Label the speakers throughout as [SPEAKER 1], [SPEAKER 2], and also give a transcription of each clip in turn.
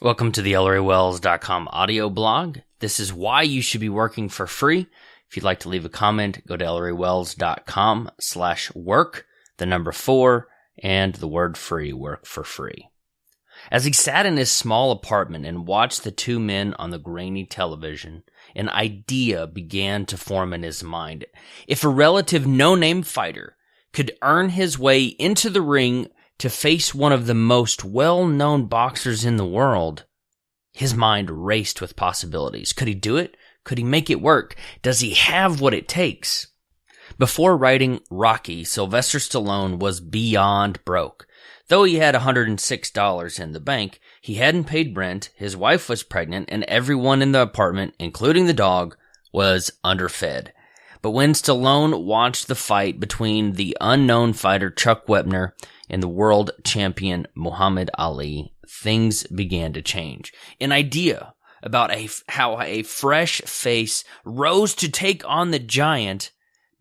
[SPEAKER 1] Welcome to the ElleryWells.com audio blog. This is why you should be working for free. If you'd like to leave a comment, go to ElleryWells.com/work, the number 4, and the word free, work for free. As he sat in his small apartment and watched the two men on the grainy television, an idea began to form in his mind. If a relative no-name fighter could earn his way into the ring to face one of the most well-known boxers in the world, his mind raced with possibilities. Could he do it? Could he make it work? Does he have what it takes? Before writing Rocky, Sylvester Stallone was beyond broke. Though he had $106 in the bank, he hadn't paid rent, his wife was pregnant, and everyone in the apartment, including the dog, was underfed. But when Stallone watched the fight between the unknown fighter Chuck Wepner and the world champion Muhammad Ali, things began to change. An idea about how a fresh face rose to take on the giant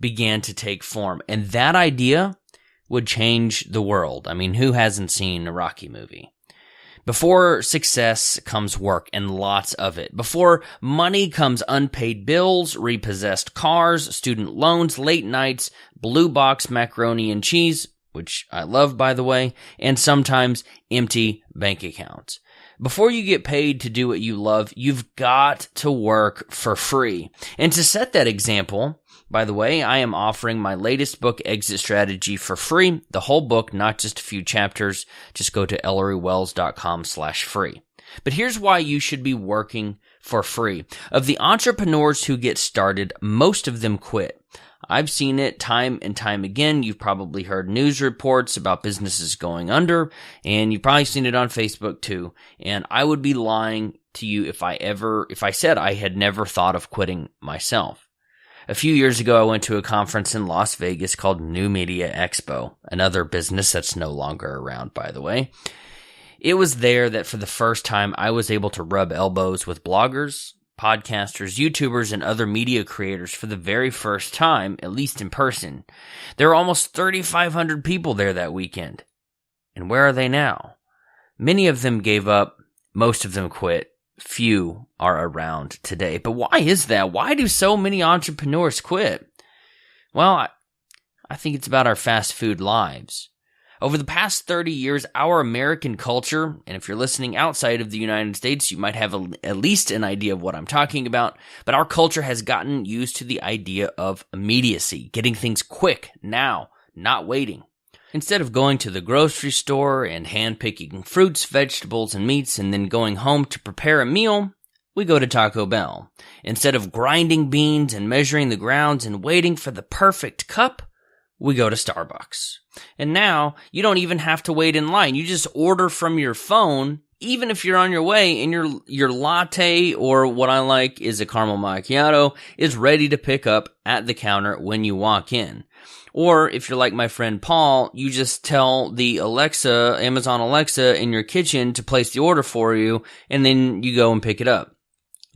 [SPEAKER 1] began to take form. And that idea would change the world. I mean, who hasn't seen a Rocky movie? Before success comes work, and lots of it. Before money comes unpaid bills, repossessed cars, student loans, late nights, blue box macaroni and cheese, which I love, by the way, and sometimes empty bank accounts. Before you get paid to do what you love, you've got to work for free. And to set that example, by the way, I am offering my latest book, Exit Strategy, for free. The whole book, not just a few chapters. Just go to ElleryWells.com/free. But here's why you should be working for free. Of the entrepreneurs who get started, most of them quit. I've seen it time and time again. You've probably heard news reports about businesses going under, and you've probably seen it on Facebook too. And I would be lying to you if I said I had never thought of quitting myself. A few years ago, I went to a conference in Las Vegas called New Media Expo, another business that's no longer around, by the way. It was there that for the first time, I was able to rub elbows with bloggers, podcasters, YouTubers, and other media creators for the very first time, at least in person. There were almost 3,500 people there that weekend. And where are they now? Many of them gave up. Most of them quit. Few are around today. But why is that? Why do so many entrepreneurs quit? Well, I think it's about our fast food lives. Over the past 30 years, our American culture, and if you're listening outside of the United States, you might have at least an idea of what I'm talking about, but our culture has gotten used to the idea of immediacy, getting things quick, now, not waiting. Instead of going to the grocery store and hand-picking fruits, vegetables, and meats and then going home to prepare a meal, we go to Taco Bell. Instead of grinding beans and measuring the grounds and waiting for the perfect cup, we go to Starbucks. And now, you don't even have to wait in line. You just order from your phone, even if you're on your way, and your latte, or what I like is a caramel macchiato, is ready to pick up at the counter when you walk in. Or if you're like my friend Paul, you just tell the Amazon Alexa in your kitchen to place the order for you, and then you go and pick it up.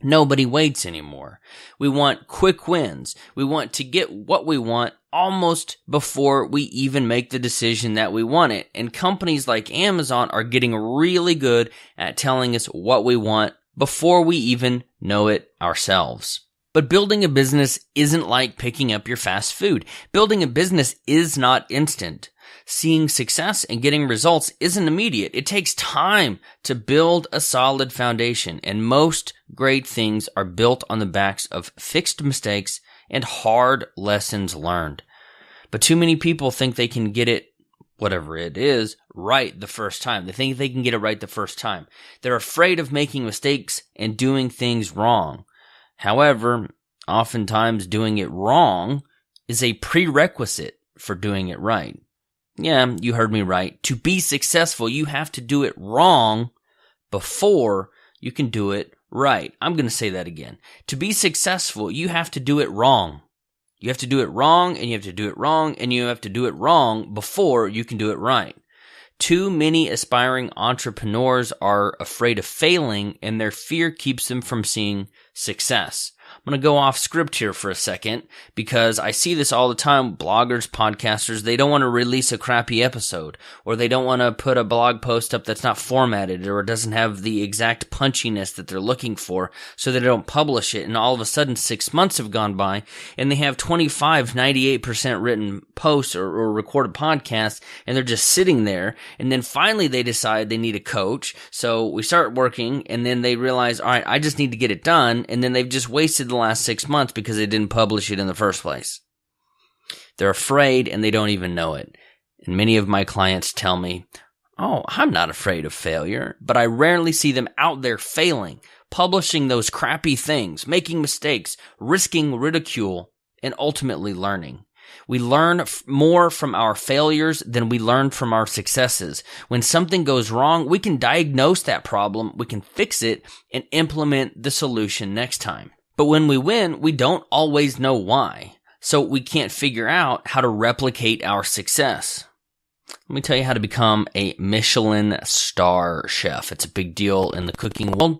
[SPEAKER 1] Nobody waits anymore. We want quick wins. We want to get what we want almost before we even make the decision that we want it. And companies like Amazon are getting really good at telling us what we want before we even know it ourselves. But building a business isn't like picking up your fast food. Building a business is not instant. Seeing success and getting results isn't immediate. It takes time to build a solid foundation, and most great things are built on the backs of fixed mistakes and hard lessons learned. But too many people think they can get it, whatever it is, right the first time. They think they can get it right the first time. They're afraid of making mistakes and doing things wrong. However, oftentimes doing it wrong is a prerequisite for doing it right. Yeah, you heard me right. To be successful, you have to do it wrong before you can do it right. I'm going to say that again. To be successful, you have to do it wrong. You have to do it wrong, and you have to do it wrong, and you have to do it wrong before you can do it right. Too many aspiring entrepreneurs are afraid of failing, and their fear keeps them from seeing success. I'm going to go off script here for a second because I see this all the time. Bloggers, podcasters, they don't want to release a crappy episode, or they don't want to put a blog post up that's not formatted or doesn't have the exact punchiness that they're looking for, so they don't publish it. And all of a sudden 6 months have gone by and they have 98% written posts or recorded podcasts, and they're just sitting there. And then finally they decide they need a coach. So we start working, and then they realize, all right, I just need to get it done. And then they've just wasted the last 6 months because they didn't publish it in the first place. They're afraid and they don't even know it. And many of my clients tell me, oh, I'm not afraid of failure, but I rarely see them out there failing, publishing those crappy things, making mistakes, risking ridicule, and ultimately learning. We learn more from our failures than we learn from our successes. When something goes wrong, we can diagnose that problem, we can fix it, and implement the solution next time. But when we win, we don't always know why. So we can't figure out how to replicate our success. Let me tell you how to become a Michelin star chef. It's a big deal in the cooking world.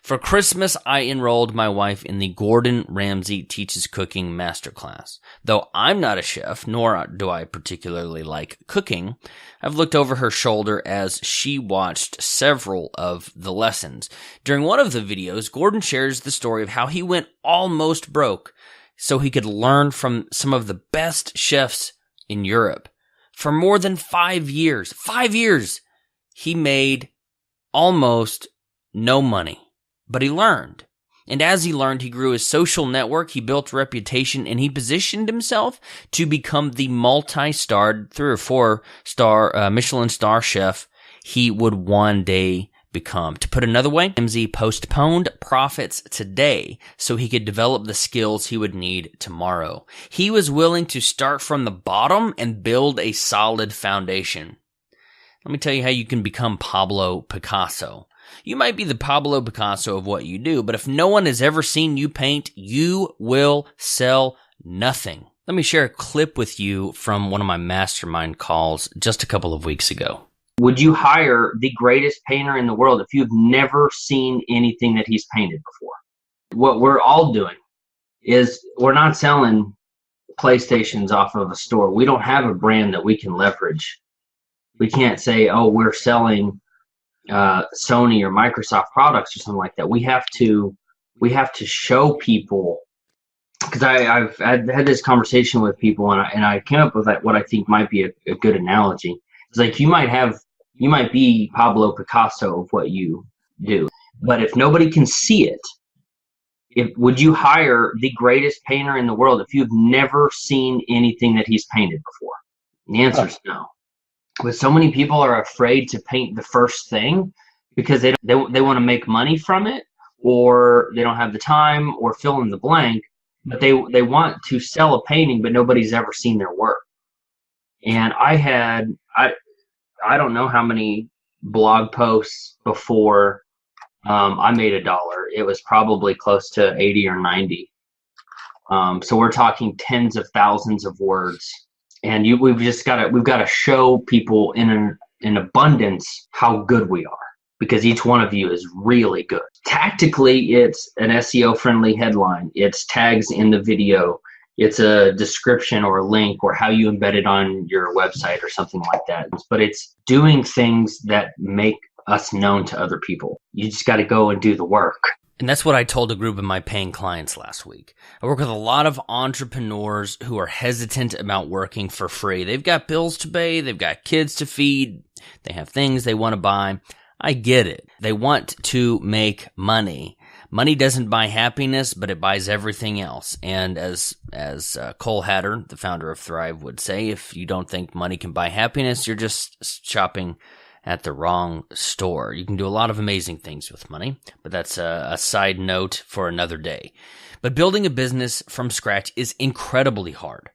[SPEAKER 1] For Christmas, I enrolled my wife in the Gordon Ramsay Teaches Cooking Masterclass. Though I'm not a chef, nor do I particularly like cooking, I've looked over her shoulder as she watched several of the lessons. During one of the videos, Gordon shares the story of how he went almost broke so he could learn from some of the best chefs in Europe. For more than 5 years, he made almost no money. But he learned. And as he learned, he grew his social network, he built a reputation, and he positioned himself to become the multi-starred 3 or 4 star Michelin star chef he would one day become. To put another way, Ramsay postponed profits today so he could develop the skills he would need tomorrow. He was willing to start from the bottom and build a solid foundation. Let me tell you how you can become Pablo Picasso. You might be the Pablo Picasso of what you do, but if no one has ever seen you paint, you will sell nothing. Let me share a clip with you from one of my mastermind calls just a couple of weeks ago.
[SPEAKER 2] Would you hire the greatest painter in the world if you've never seen anything that he's painted before? What we're all doing is we're not selling PlayStations off of a store. We don't have a brand that we can leverage. We can't say, oh, we're selling Sony or Microsoft products or something like that. We have to show people, because I've had this conversation with people, and I came up with what I think might be a good analogy. It's like you might be Pablo Picasso of what you do, but if nobody can see it, would you hire the greatest painter in the world if you've never seen anything that he's painted before? And the answer is no. But so many people are afraid to paint the first thing because they want to make money from it, or they don't have the time, or fill in the blank. But they want to sell a painting, but nobody's ever seen their work. And I don't know how many blog posts before I made $1. It was probably close to 80 or 90. So we're talking tens of thousands of words. And we've got to show people in abundance how good we are, because each one of you is really good. Tactically, it's an SEO friendly headline. It's tags in the video. It's a description or a link, or how you embed it on your website or something like that. But it's doing things that make us known to other people. You just got to go and do the work.
[SPEAKER 1] And that's what I told a group of my paying clients last week. I work with a lot of entrepreneurs who are hesitant about working for free. They've got bills to pay, they've got kids to feed, they have things they want to buy. I get it. They want to make money. Money doesn't buy happiness, but it buys everything else. And as Cole Hatter, the founder of Thrive, would say, if you don't think money can buy happiness, you're just shopping at the wrong store. You can do a lot of amazing things with money, but that's a side note for another day. But building a business from scratch is incredibly hard,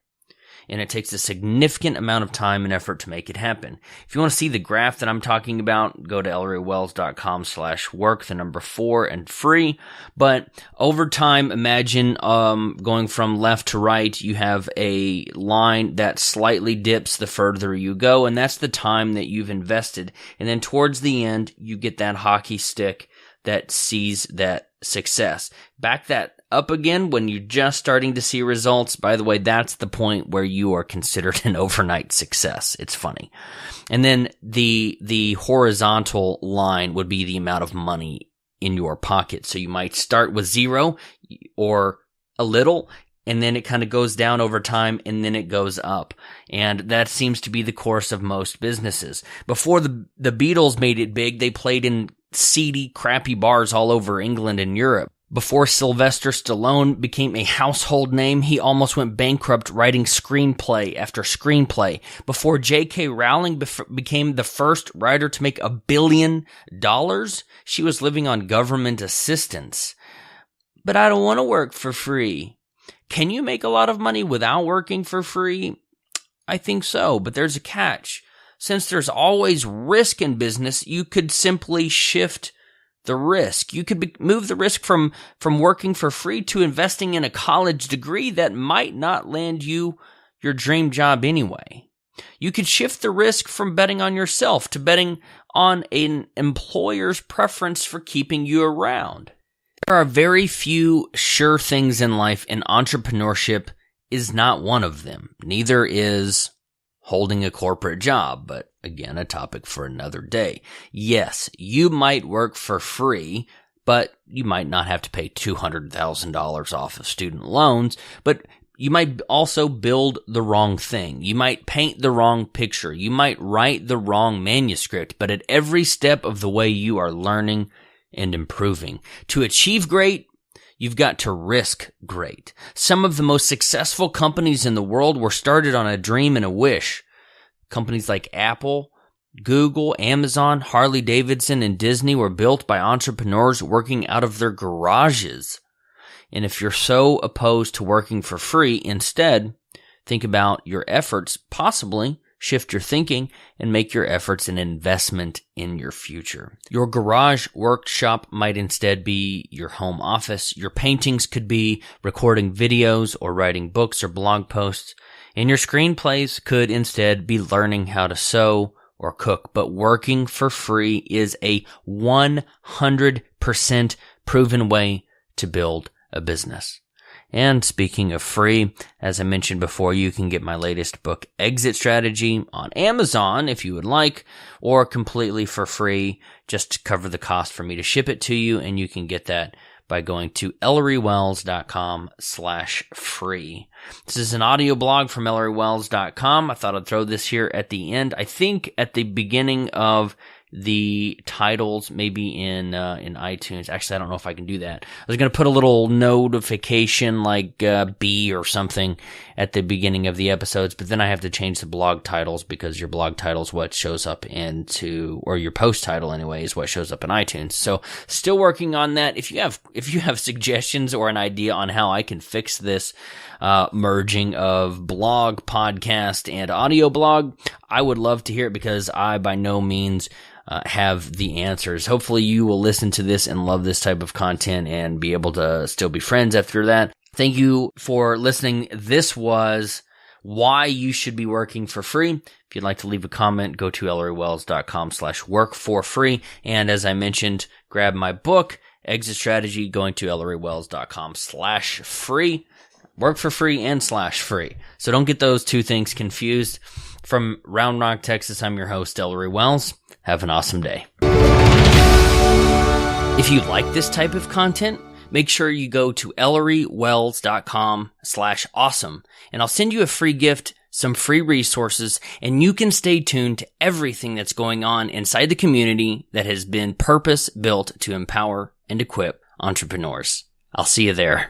[SPEAKER 1] and it takes a significant amount of time and effort to make it happen. If you want to see the graph that I'm talking about, go to elleryWells.com/work, the number 4, and free. But over time, imagine going from left to right, you have a line that slightly dips the further you go, and that's the time that you've invested. And then towards the end, you get that hockey stick that sees that success. Back that up again when you're just starting to see results. By the way, that's the point where you are considered an overnight success. It's funny. And then the horizontal line would be the amount of money in your pocket. So you might start with 0 or a little, and then it kind of goes down over time, and then it goes up. And that seems to be the course of most businesses. Before the Beatles made it big, they played in seedy, crappy bars all over England and Europe. Before Sylvester Stallone became a household name, he almost went bankrupt writing screenplay after screenplay. Before J.K. Rowling became the first writer to make $1 billion, she was living on government assistance. But I don't want to work for free. Can you make a lot of money without working for free? I think so, but there's a catch. Since there's always risk in business, you could simply shift the risk. You could move the risk from working for free to investing in a college degree that might not land you your dream job anyway. You could shift the risk from betting on yourself to betting on an employer's preference for keeping you around. There are very few sure things in life, and entrepreneurship is not one of them. Neither is holding a corporate job, but again, a topic for another day. Yes, you might work for free, but you might not have to pay $200,000 off of student loans, but you might also build the wrong thing. You might paint the wrong picture. You might write the wrong manuscript, but at every step of the way you are learning and improving. To achieve great, you've got to risk great. Some of the most successful companies in the world were started on a dream and a wish. Companies like Apple, Google, Amazon, Harley-Davidson, and Disney were built by entrepreneurs working out of their garages. And if you're so opposed to working for free, instead, think about your efforts, possibly shift your thinking, and make your efforts an investment in your future. Your garage workshop might instead be your home office. Your paintings could be recording videos or writing books or blog posts. And your screenplays could instead be learning how to sew or cook. But working for free is a 100% proven way to build a business. And speaking of free, as I mentioned before, you can get my latest book, Exit Strategy, on Amazon if you would like, or completely for free, just to cover the cost for me to ship it to you. And you can get that by going to ElleryWells.com/free. This is an audio blog from ElleryWells.com. I thought I'd throw this here at the end. I think at the beginning of the titles, maybe in iTunes. Actually, I don't know if I can do that. I was going to put a little notification like B or something at the beginning of the episodes, but then I have to change the blog titles because your blog title is what shows up or your post title anyway is what shows up in iTunes. So still working on that. If you have suggestions or an idea on how I can fix this merging of blog, podcast, and audio blog, I would love to hear it because I by no means have the answers. Hopefully you will listen to this and love this type of content and be able to still be friends after that. Thank you for listening. This was why you should be working for free. If you'd like to leave a comment, go to ElleryWells.com/work-for-free. And as I mentioned, grab my book, Exit Strategy, going to ElleryWells.com/free. Work for free and /free. So don't get those two things confused. From Round Rock, Texas, I'm your host, Ellery Wells. Have an awesome day. If you like this type of content, make sure you go to ElleryWells.com/awesome, and I'll send you a free gift, some free resources, and you can stay tuned to everything that's going on inside the community that has been purpose-built to empower and equip entrepreneurs. I'll see you there.